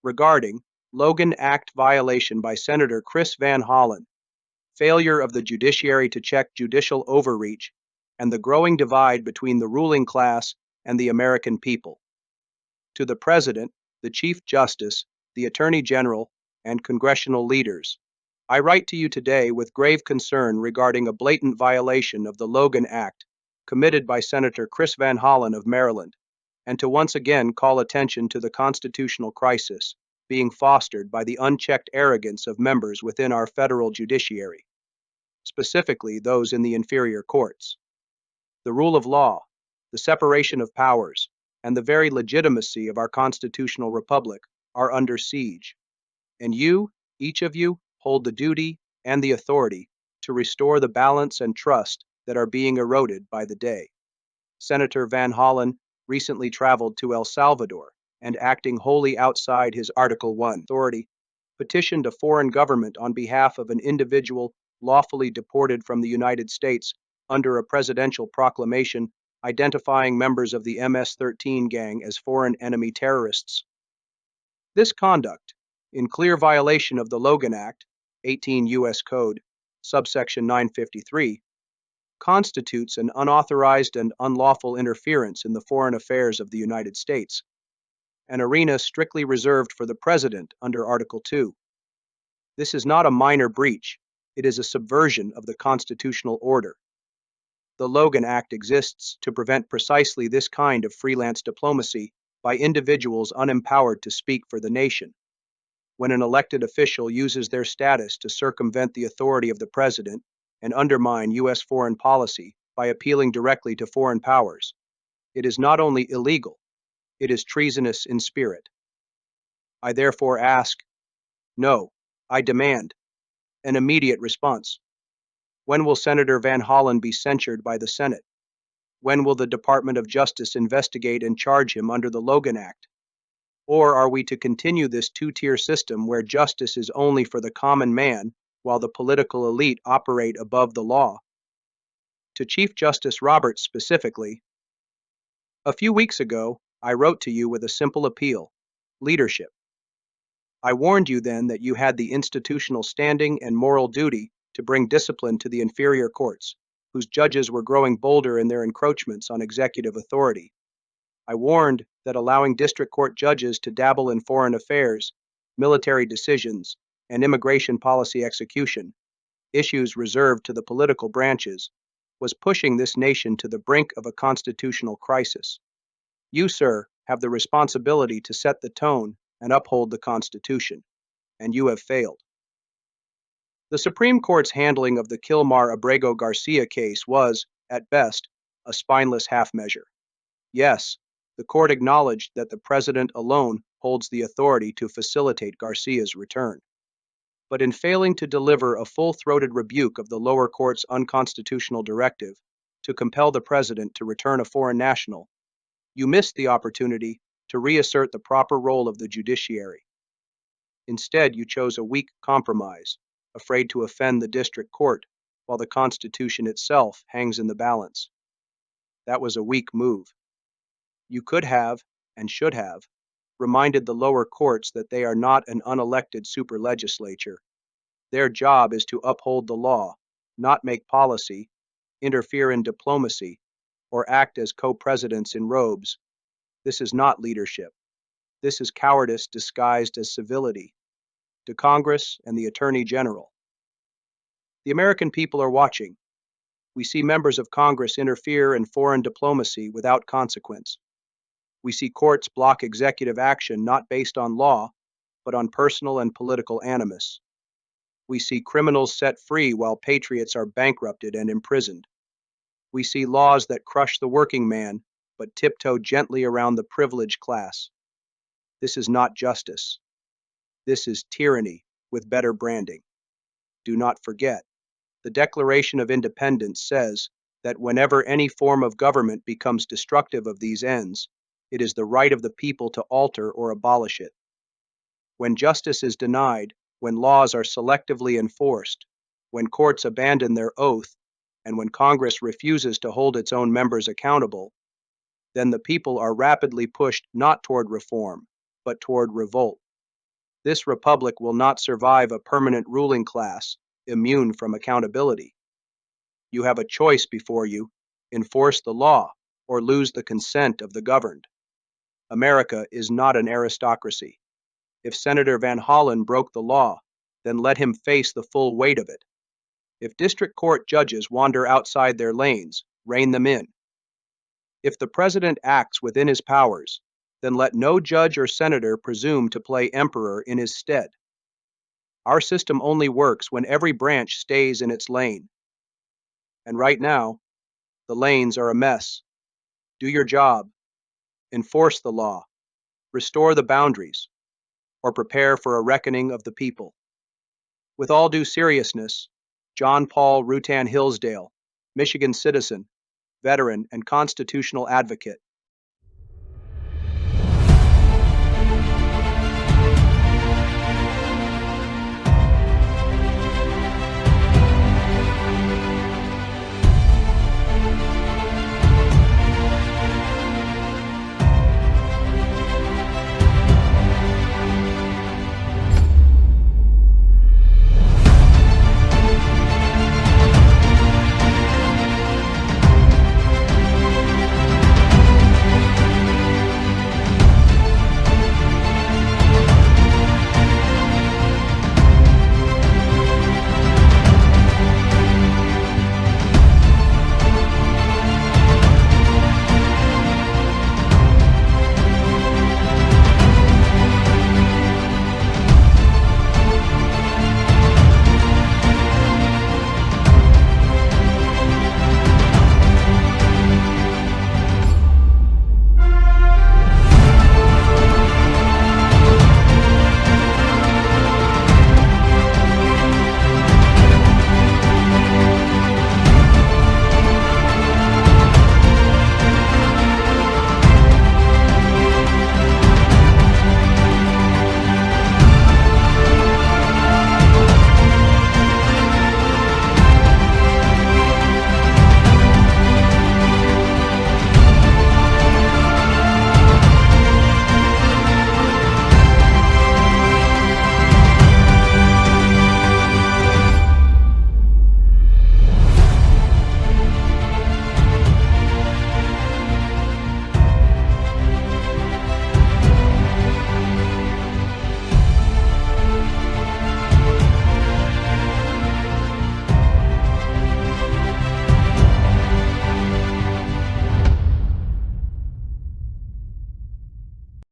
regarding Logan Act violation by Senator Chris Van Hollen, failure of the judiciary to check judicial overreach, and the growing divide between the ruling class and the American people. To the President, the Chief Justice, the Attorney General, and congressional leaders, I write to you today with grave concern regarding a blatant violation of the Logan Act committed by Senator Chris Van Hollen of Maryland, and to once again call attention to the constitutional crisis being fostered by the unchecked arrogance of members within our federal judiciary, specifically those in the inferior courts. The rule of law, the separation of powers, and the very legitimacy of our constitutional republic are under siege. And you, each of you, hold the duty and the authority to restore the balance and trust that are being eroded by the day. Senator Van Hollen recently traveled to El Salvador and, acting wholly outside his Article 1 authority, petitioned a foreign government on behalf of an individual lawfully deported from the United States under a presidential proclamation identifying members of the MS-13 gang as foreign enemy terrorists. This conduct, in clear violation of the Logan Act, 18 U.S. Code, subsection 953, constitutes an unauthorized and unlawful interference in the foreign affairs of the United States, an arena strictly reserved for the President under Article 2. This is not a minor breach, it is a subversion of the constitutional order. The Logan Act exists to prevent precisely this kind of freelance diplomacy by individuals unempowered to speak for the nation. When an elected official uses their status to circumvent the authority of the President and undermine U.S. foreign policy by appealing directly to foreign powers, it is not only illegal, it is treasonous in spirit. I therefore ask, no, I demand, an immediate response. When will Senator Van Hollen be censured by the Senate? When will the Department of Justice investigate and charge him under the Logan Act? Or are we to continue this two-tier system where justice is only for the common man while the political elite operate above the law? To Chief Justice Roberts specifically, a few weeks ago, I wrote to you with a simple appeal: leadership. I warned you then that you had the institutional standing and moral duty to bring discipline to the inferior courts, whose judges were growing bolder in their encroachments on executive authority. I warned that allowing district court judges to dabble in foreign affairs, military decisions, and immigration policy execution, issues reserved to the political branches, was pushing this nation to the brink of a constitutional crisis. You, sir, have the responsibility to set the tone and uphold the Constitution, and you have failed. The Supreme Court's handling of the Kilmar-Abrego Garcia case was, at best, a spineless half-measure. Yes, the court acknowledged that the President alone holds the authority to facilitate Garcia's return. But in failing to deliver a full-throated rebuke of the lower court's unconstitutional directive to compel the President to return a foreign national, you missed the opportunity to reassert the proper role of the judiciary. Instead, you chose a weak compromise, afraid to offend the district court, while the Constitution itself hangs in the balance. That was a weak move. You could have, and should have, reminded the lower courts that they are not an unelected superlegislature. Their job is to uphold the law, not make policy, interfere in diplomacy, or act as co-presidents in robes. This is not leadership. This is cowardice disguised as civility. To Congress and the Attorney General. The American people are watching. We see members of Congress interfere in foreign diplomacy without consequence. We see courts block executive action not based on law, but on personal and political animus. We see criminals set free while patriots are bankrupted and imprisoned. We see laws that crush the working man, but tiptoe gently around the privileged class. This is not justice. This is tyranny with better branding. Do not forget, the Declaration of Independence says that whenever any form of government becomes destructive of these ends, it is the right of the people to alter or abolish it. When justice is denied, when laws are selectively enforced, when courts abandon their oath, and when Congress refuses to hold its own members accountable, then the people are rapidly pushed not toward reform, but toward revolt. This republic will not survive a permanent ruling class, immune from accountability. You have a choice before you: enforce the law or lose the consent of the governed. America is not an aristocracy. If Senator Van Hollen broke the law, then let him face the full weight of it. If district court judges wander outside their lanes, rein them in. If the president acts within his powers, then let no judge or senator presume to play emperor in his stead. Our system only works when every branch stays in its lane. And right now, the lanes are a mess. Do your job, enforce the law, restore the boundaries, or prepare for a reckoning of the people. With all due seriousness, John Paul Rutan Hillsdale, Michigan citizen, veteran, and constitutional advocate,